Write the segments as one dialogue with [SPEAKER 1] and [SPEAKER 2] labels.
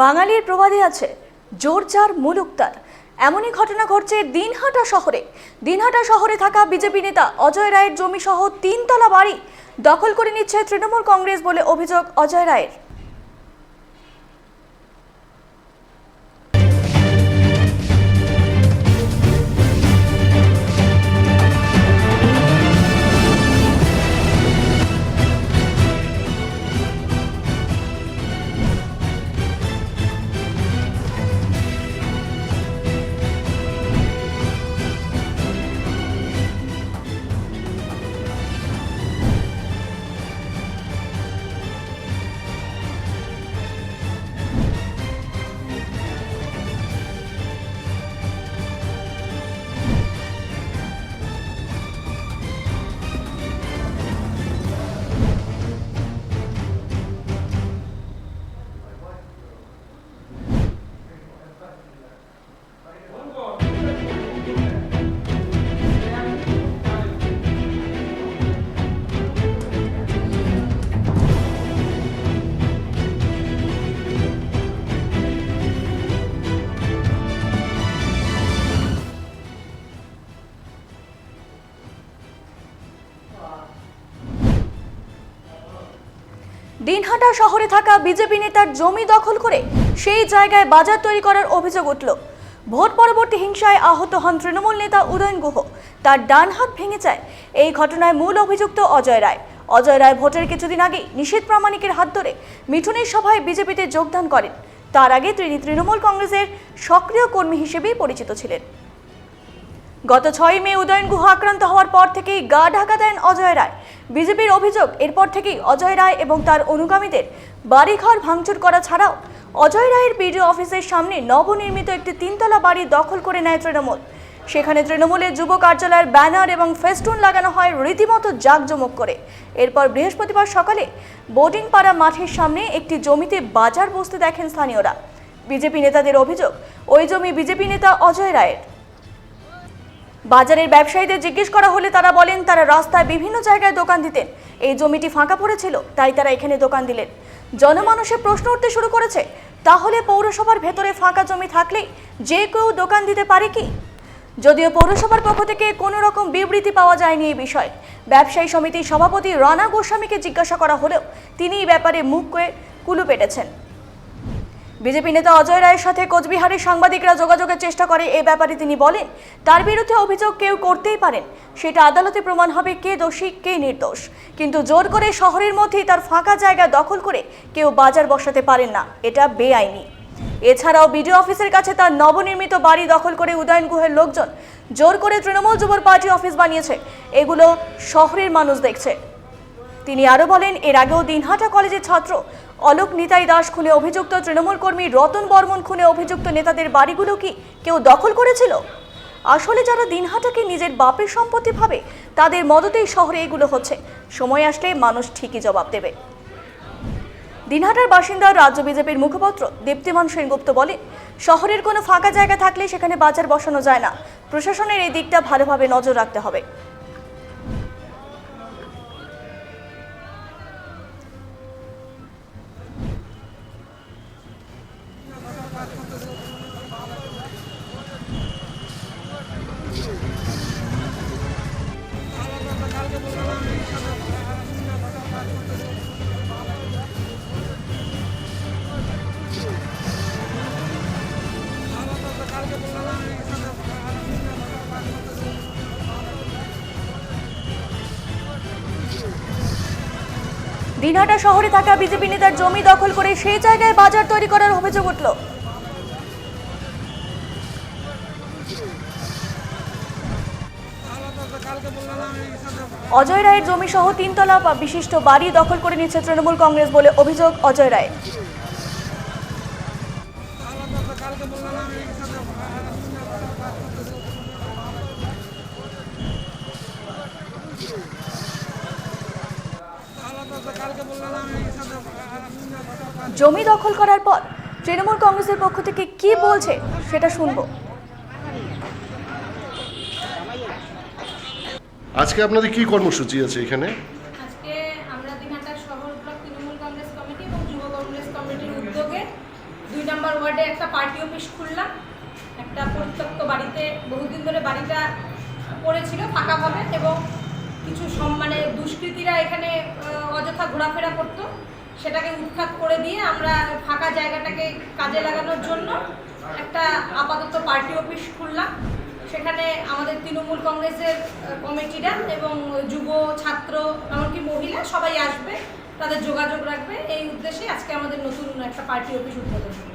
[SPEAKER 1] বাঙালির প্রবাদে আছে জোর যার মুলুক তার। এমনই ঘটনা ঘটছে দিনহাটা শহরে। দিনহাটা শহরে থাকা বিজেপি নেতা অজয় রায়ের জমি সহ 3 তলা বাড়ি দখল করে নিচ্ছে তৃণমূল কংগ্রেস বলে অভিযোগ অজয় রায়ের। দিনহাটা শহরে থাকা বিজেপি নেতার জমি দখল করে সেই জায়গায় বাজার তৈরি করার অভিযোগ উঠল। ভোট পরবর্তী হিংসায় আহত হন তৃণমূল নেতা উদয়ন গুহ, তার ডান হাত ভেঙে যায়। এই ঘটনায় মূল অভিযুক্ত অজয় রায়। অজয় রায় ভোটের কিছুদিন আগে নিশীথ প্রামাণিকের হাত ধরে মিঠুনের সভায় বিজেপিতে যোগদান করেন। তার আগে তিনি তৃণমূল কংগ্রেসের সক্রিয় কর্মী হিসেবেই পরিচিত ছিলেন। গত 6 মে উদয়ন গুহ আক্রান্ত হওয়ার পর থেকেই গা ঢাকা দেন অজয় রায়। বিজেপির অভিযোগ, এরপর থেকেই অজয় রায় এবং তার অনুগামীদের বাড়িঘর ভাঙচুর করা ছাড়াও অজয় রায়ের বিডিও অফিসের সামনে নবনির্মিত একটি 3 তলা বাড়ি দখল করে নেয় তৃণমূল। সেখানে তৃণমূলের যুব কার্যালয়ের ব্যানার এবং ফেস্টুন লাগানো হয় রীতিমতো জাঁকজমক করে। এরপর বৃহস্পতিবার সকালে বোর্ডিং পাড়া মাঠের সামনে একটি জমিতে বাজার বসতে দেখেন স্থানীয়রা। বিজেপি নেতাদের অভিযোগ, ওই জমি বিজেপি নেতা অজয় রায়ের। বাজারের ব্যবসায়ীদের জিজ্ঞেস করা হলে তারা বলেন তারা রাস্তায় বিভিন্ন জায়গায় দোকান দিতেন, এই জমিটি ফাঁকা পড়েছিল তাই তারা এখানে দোকান দিলেন। জনমানুষের প্রশ্ন উঠতে শুরু করেছে, তাহলে পৌরসভার ভেতরে ফাঁকা জমি থাকলেই যে কেউ দোকান দিতে পারে কি? যদিও পৌরসভার পক্ষ থেকে কোনো রকম বিবৃতি পাওয়া যায়নি এই বিষয়ে। ব্যবসায়ী সমিতির সভাপতি রানা গোস্বামীকে জিজ্ঞাসা করা হলেও তিনি এই ব্যাপারে মুখ কুলু পেটেছেন। বিজেপি নেতা অজয় রায়ের সাথে কোচবিহারের সাংবাদিকরা যোগাযোগের চেষ্টা করে। এ ব্যাপারে তিনি বলেন, তার বিরুদ্ধে অভিযোগ কেউ করতেই পারেন, সেটা আদালতে প্রমাণ হবে কে দোষী কে নির্দোষ, কিন্তু জোর করে শহরের মধ্যেই তার ফাঁকা জায়গা দখল করে কেউ বাজার বসাতে পারেন না, এটা বেআইনি। এছাড়াও বিডিও অফিসের কাছে তার নবনির্মিত বাড়ি দখল করে উদয়ন গুহের লোকজন জোর করে তৃণমূল যুব পার্টি অফিস বানিয়েছে, এগুলো শহরের মানুষ দেখছে। তিনি আরো বলেন, এর আগেও দিনহাটা কলেজের ছাত্র অলোক নিতাই দাস খুনে অভিযুক্ত তৃণমূল কর্মী রতন বর্মন খুনে অভিযুক্ত নেতাদের বাড়িগুলো কি কেউ দখল করেছিল? আসলে যারা দিনহাটাকে নিজের বাপের সম্পত্তি ভাবে তাদের মদতেই শহরে এগুলো হচ্ছে। সময় আসলে মানুষ ঠিকই জবাব দেবে। দিনহাটার বাসিন্দা রাজ্য বিজেপির মুখপাত্র দীপ্তিমান সেনগুপ্ত বলেন, শহরের কোনো ফাঁকা জায়গা থাকলে সেখানে বাজার বসানো যায় না। প্রশাসনের এই দিকটা ভালোভাবে নজর রাখতে হবে। দিনহাটা শহরে থাকা বিজেপি নেতার জমি দখল করে সেই জায়গায় বাজার তৈরি করার অভিযোগ উঠল। অজয় রায়ের জমি সহ 3 তলা বিশিষ্ট বাড়ি দখল করে নিচ্ছে তৃণমূল কংগ্রেস বলে অভিযোগ অজয় রায়। জমি দখল করার পর তৃণমূল কংগ্রেসের পক্ষ থেকে কি বলছে সেটা শুনবো।
[SPEAKER 2] আজকে আপনাদের কি কর্মসূচি আছে এখানে?
[SPEAKER 3] আজকে আমরা দিনহাটা শহর ব্লক তৃণমূল কংগ্রেস কমিটি এবং যুব কংগ্রেস কমিটির উদ্যোগে 2 একটা পার্টি অফিস খুললাম একটা পরিত্যক্ত বাড়িতে। বহুদিন ধরে বাড়িটা পড়েছিল ফাঁকাভাবে এবং কিছু মানে দুষ্কৃতীরা এখানে অযথা ঘোরাফেরা করতো, সেটাকে উৎখাত করে দিয়ে আমরা ফাঁকা জায়গাটাকে কাজে লাগানোর জন্য একটা আপাতত পার্টি অফিস খুললাম। সেখানে আমাদের তৃণমূল কংগ্রেসের কমিটিরা এবং যুব ছাত্র এমনকি মহিলা সবাই আসবে, তাদের যোগাযোগ রাখবে। এই উদ্দেশ্যে আজকে আমাদের নতুন একটা পার্টি অফিস উদ্বোধন হবে।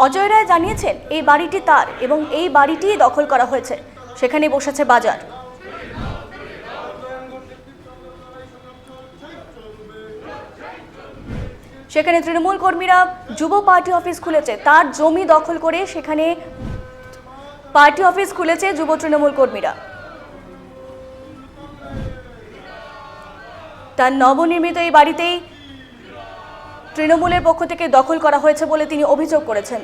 [SPEAKER 1] অজয় রায় জানিয়েছেন এই বাড়িটি তার এবং এই বাড়িটিই দখল করা হয়েছে। সেখানে বসেছে বাজার। সেখানে তৃণমূল কর্মীরা যুব পার্টি অফিস খুলেছে, তার জমি দখল করে সেখানে পার্টি অফিস খুলেছে যুব তৃণমূল কর্মীরা। তার নবনির্মিত এই বাড়িতেই তৃণমূলের পক্ষ থেকে দখল করা হয়েছে বলে তিনি অভিযোগ করেছেন।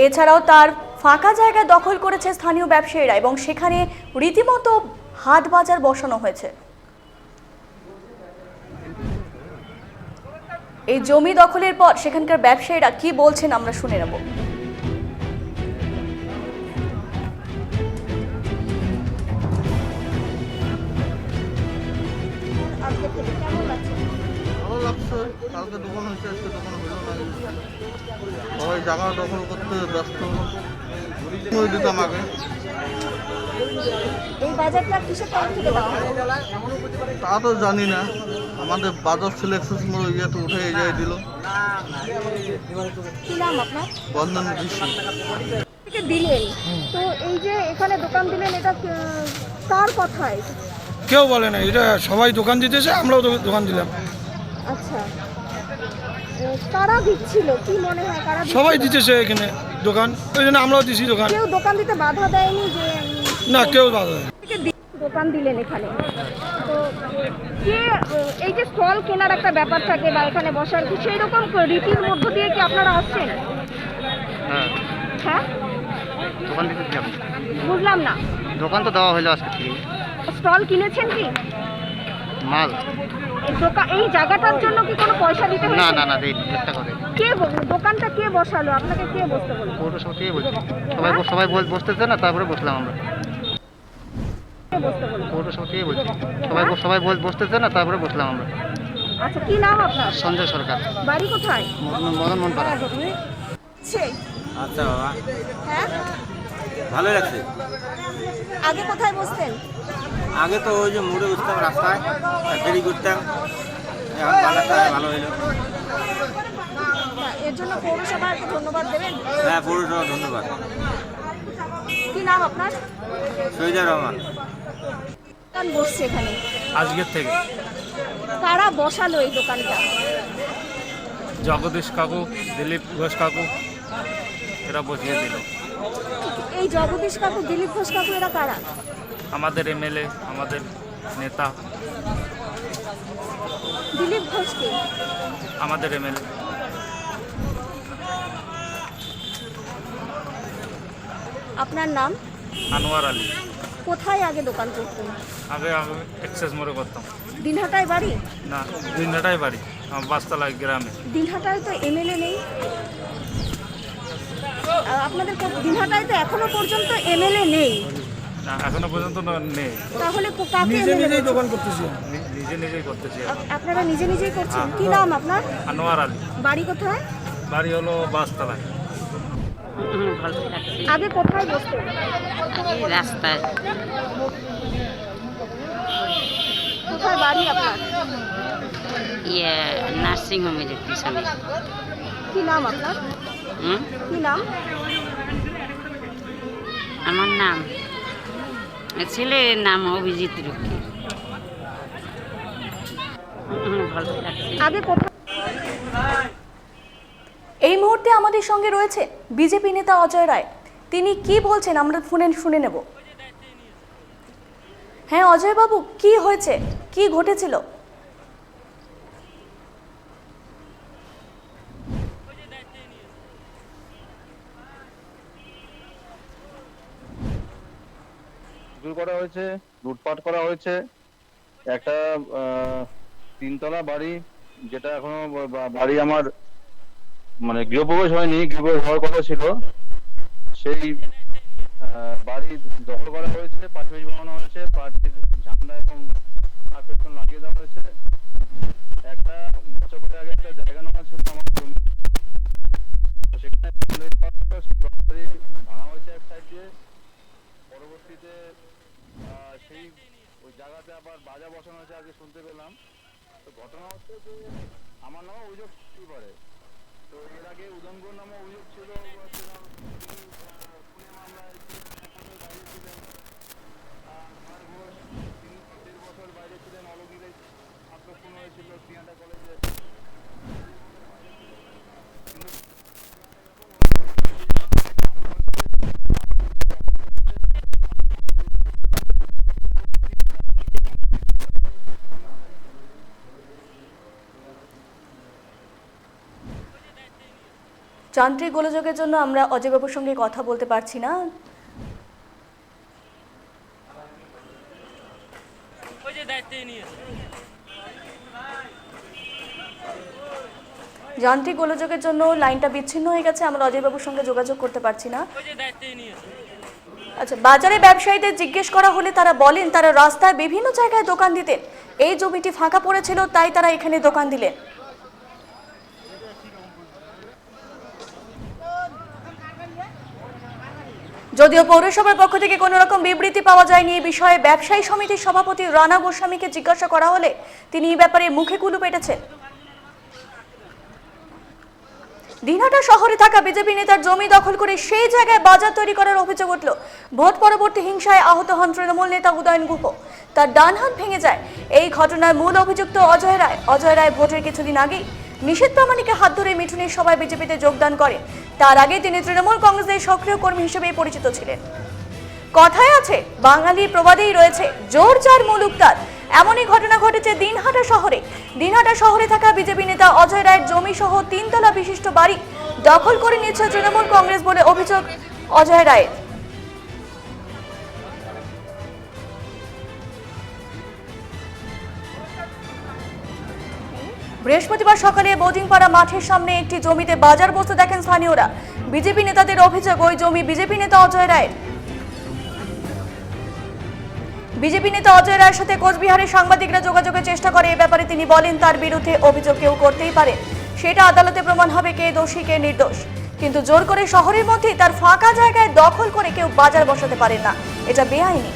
[SPEAKER 1] এছাড়াও তার ফাঁকা জায়গা দখল করেছে স্থানীয় ব্যবসায়ীরা এবং সেখানে রীতিমতো হাট বাজার বসানো হয়েছে। এই জমি দখলের পর সেখানকার ব্যবসায়ীরা কি বলছেন আমরা শুনে নেব।
[SPEAKER 4] ভালো লাগছে। কালকে দোকান হয়েছে, আজকে দোকান হলো না। সবাই জায়গা দখল করতে ব্যস্ত। দিতাম আগে।
[SPEAKER 1] এই বাজারটা কিসের তরফ থেকে দেওয়া হয়?
[SPEAKER 4] তা তো জানি না। আমাদের বাজার সিলেকশন ইয়েতে উঠে যায় দিল।
[SPEAKER 1] কি নাম আপনার?
[SPEAKER 4] বন্ধন ঋষি।
[SPEAKER 1] দিলেন তো এই যে এখানে দোকান দিলেন, এটা কার কথায়?
[SPEAKER 5] কেউ বলে না, এটা সবাই দোকান দিতেছে, আমরাও দোকান দিলাম।
[SPEAKER 1] আচ্ছা, কারা দিচ্ছিল কি মনে হয়? কারা
[SPEAKER 5] সবাই দিতেছে এখানে দোকান, ওই জন্য আমরাও দিছি দোকান।
[SPEAKER 1] কেউ দোকান দিতে বাধা দেয়নি যে
[SPEAKER 5] না, কেউ বাধা দেয়।
[SPEAKER 1] দোকান দিলেন এখানে? তো কে এই যে স্টল কেনার একটা ব্যাপার থাকে বা এখানে বসার কি সেই রকম রীতির মধ্য দিয়ে কি আপনারা আসছেন?
[SPEAKER 6] হ্যাঁ,
[SPEAKER 1] হ্যাঁ,
[SPEAKER 6] দোকান দিতে দিলাম।
[SPEAKER 1] বুঝলাম না।
[SPEAKER 6] দোকান তো দেওয়া হলো আজকে থেকে।
[SPEAKER 1] স্টল কিনেছেন কি?
[SPEAKER 6] মাল
[SPEAKER 1] এই জায়গাটার জন্য কি কোনো পয়সা দিতে
[SPEAKER 6] না
[SPEAKER 1] হয়েছে?
[SPEAKER 6] না না দেই চেষ্টা করে।
[SPEAKER 1] কে দোকানটা কে বসালো? আপনাকে কে বসতে বললো?
[SPEAKER 6] পৌরসভা থেকে বলছি, সবাই বসতেছে না, তারপরে বসলাম আমরা।
[SPEAKER 1] কে বসতে বললো?
[SPEAKER 6] পৌরসভা থেকে বলছি, সবাই বসতেছে না, তারপরে বসলাম আমরা।
[SPEAKER 1] আচ্ছা, কি নাম আপনার?
[SPEAKER 6] সঞ্জয় সরকার,
[SPEAKER 1] বাড়ি কোথায়?
[SPEAKER 6] মদন মনপাড়া।
[SPEAKER 7] আচ্ছা বাবা,
[SPEAKER 1] হ্যাঁ,
[SPEAKER 7] ভালো লাগছে।
[SPEAKER 1] আগে কোথায় বসতেন?
[SPEAKER 7] আগে তো ওই যে মোড়ে বসতাম, রাস্তায় দেরি করতাম। এখন বাজারটা ভালো হইলো।
[SPEAKER 1] এর জন্য পৌরসভাকে ধন্যবাদ দেবেন।
[SPEAKER 7] হ্যাঁ, পৌরসভা ধন্যবাদ।
[SPEAKER 1] কি নাম আপনার?
[SPEAKER 7] শহীদুর রহমান।
[SPEAKER 1] দোকান বসছে এখানে
[SPEAKER 5] আজকের থেকে
[SPEAKER 1] কারা বসালো এই দোকানটা?
[SPEAKER 5] জগদীশ কাকু, দিলীপ ঘোষ কাকু এরা বসিয়ে দিল।
[SPEAKER 1] এই জগদীশ কাকু, দিলীপ ঘোষ কাকু এরা কারা?
[SPEAKER 5] আমাদের এমএলএ, আমাদের নেতা।
[SPEAKER 1] দিলীপ ঘোষকে?
[SPEAKER 5] আমাদের এমএলএ।
[SPEAKER 1] আপনার নাম?
[SPEAKER 5] আনোয়ার আলী।
[SPEAKER 1] কোথায় আগে দোকান করতেন?
[SPEAKER 5] আগে আমি এক্সেস মোড়ে করতাম।
[SPEAKER 1] দিনহাটায় বাড়ি?
[SPEAKER 5] না, দিনহাটাই বাড়ি, আমার বাসতলা গ্রামে।
[SPEAKER 1] দিনহাটায় তো এমএলএ নেই। আপনাদের দিনহাটায় তো এখনো পর্যন্ত এমএলএ নেই।
[SPEAKER 5] না, এখনো পর্যন্ত নেই।
[SPEAKER 1] তাহলে কাকে এমএলএ?
[SPEAKER 5] দোকান করতেছি, নিজেই করতেছি।
[SPEAKER 1] আপনারা নিজেই করছেন? কি নাম আপনার?
[SPEAKER 5] আনোয়ার আলী।
[SPEAKER 1] বাড়ি কোথায়?
[SPEAKER 5] বাড়ি হলো বাসতলায়।
[SPEAKER 8] ভালো লাগছে।
[SPEAKER 1] আগে কোথায় বসতেন?
[SPEAKER 8] আগে রাস্তায়।
[SPEAKER 1] কোথায় বাড়ি আপনার?
[SPEAKER 8] নার্সিং হোমের পিছনে।
[SPEAKER 1] কি নাম আপনার? কি নাম?
[SPEAKER 8] আমার নাম, ছেলের নাম অভিজিৎ রুকি। ভালো লাগছে।
[SPEAKER 1] আগে কোথায়? এই মুহূর্তে আমাদের সঙ্গে রয়েছে বিজেপি নেতা অজয় রায়। তিনি কি বলছেন আমরা ফোনে শুনে নেব। হ্যাঁ অজয় বাবু, কি হয়েছে, কি ঘটেছিল?
[SPEAKER 9] করা হয়েছে, লুটপাট করা হয়েছে। একটা 3তলা বাড়ি, যেটা এখনো বাড়ি আমার মানে গৃহপ্রবেশ হয়নি, গৃহপ্রবেশ হওয়ার কথা ছিল, সেই বাড়ি দখল করা হয়েছে, পার্টি বানানো হয়েছে, পার্টির ঝান্ডা এবং আকর্ষণ লাগিয়ে দেওয়া হয়েছে। একটা বছর করে আগে একটা জায়গা নেওয়া ছিল আমার জমি, সেখানে ভাঙা হয়েছে এক সাইড দিয়ে। পরবর্তীতে সেই ওই জায়গাতে আবার বাজার বসানো হয়েছে আজকে শুনতে পেলাম। তো ঘটনা হচ্ছে যে আমার নামে অভিযোগ কি করে, তো এর আগে উদয়নগর নামে অভিযোগ ছিল, পুনে মামলায় বাইরে ছিলেন। কুমার ঘোষ, তিনি 1.5 বছর বাইরে ছিলেন, অলগিরে ছাত্র খুন হয়েছিল সিয়াটা কলেজে।
[SPEAKER 1] যান্ত্রিক গোলযোগের জন্য আমরা অজয়বাবুর সঙ্গে কথা বলতে পারছি না। যান্ত্রিক গোলযোগের জন্য লাইনটা বিচ্ছিন্ন হয়ে গেছে, আমরা অজয়বাবুর সঙ্গে যোগাযোগ করতে পারছি না। আচ্ছা, বাজারে ব্যবসায়ীদের জিজ্ঞেস করা হলে তারা বলেন তারা রাস্তায় বিভিন্ন জায়গায় দোকান দিতেন, এই জমিটি ফাঁকা পড়েছিল তাই তারা এখানে দোকান দিলেন। যদিও পৌরসভার পক্ষ থেকে কোনো রকম বিবৃতি পাওয়া যায়নি এই বিষয়ে, ব্যবসায়ী সমিতির সভাপতি রানা গোস্বামীকে জিজ্ঞাসা করা হলে তিনি এই ব্যাপারে মুখে কুলু পেটেছেন। দিনহাটা শহরে থাকা বিজেপি নেতার জমি দখল করে সেই জায়গায় বাজার তৈরি করার অভিযোগ উঠল। ভোট পরবর্তী হিংসায় আহত হন তৃণমূল নেতা উদয়ন গুহ, তার ডান হাত ভেঙে যায়। এই ঘটনার মূল অভিযুক্ত অজয় রায়। অজয় রায় ভোটের কিছুদিন আগেই নিশীথ প্রামাণিকের হাত ধরে মিঠুনের সভায় বিজেপিতে যোগদান করেন। তার আগে তিনি তৃণমূল কংগ্রেসের সক্রিয় কর্মী হিসেবে পরিচিত ছিলেন। কথায় আছে, বাঙালি প্রবাদেই রয়েছে, জোর যার মুলুক তার। এমনই ঘটনা ঘটেছে দিনহাটা শহরে। দিনহাটা শহরে থাকা বিজেপি নেতা অজয় রায়ের জমি সহ 3তলা বিশিষ্ট বাড়ি দখল করে নিচ্ছে তৃণমূল কংগ্রেস বলে অভিযোগ অজয় রায়ের। বৃহস্পতিবার সকালে বোজিংপাড়া মাঠের সামনে একটি জমিতে বাজার বসতে দেখেন স্থানীয়রা। বিজেপি নেতাদের অভিযোগ ওই জমি বিজেপি নেতা অজয় রায়ের। বিজেপি নেতা অজয় রায়ের সাথে কোচবিহারের সাংবাদিকরা যোগাযোগের চেষ্টা করে। এ ব্যাপারে তিনি বলেন তার বিরুদ্ধে অভিযোগ কেউ করতেই পারে, সেটা আদালতে প্রমাণ হবে কে দোষী কে নির্দোষ, কিন্তু জোর করে শহরের মধ্যে তার ফাঁকা জায়গায় দখল করে কেউ বাজার বসাতে পারে না, এটা বেআইনি।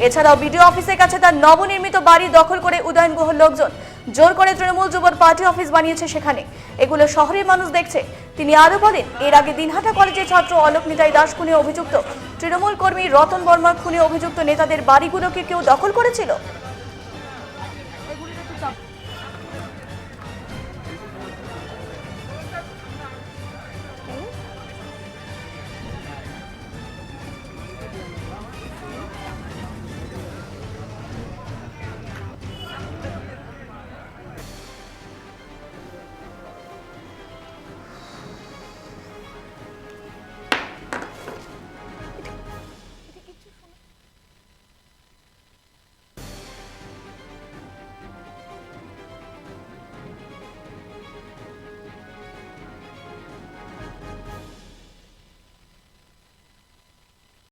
[SPEAKER 1] এছাড়াও বিডিও অফিসের কাছে তার নবনির্মিত বাড়ি দখল করে উদয়ন গুহর লোকজন জোর করে তৃণমূল যুবর পার্টি অফিস বানিয়েছে সেখানে, এগুলো শহরের মানুষ দেখছে। তিনি আরো বলেন এর আগে দিনহাটা কলেজের ছাত্র অলোক নিতাই দাস খুনে অভিযুক্ত, তৃণমূল কর্মী রতন বর্মার খুনে অভিযুক্ত নেতাদের বাড়িগুলোকে কেউ দখল করেছিল।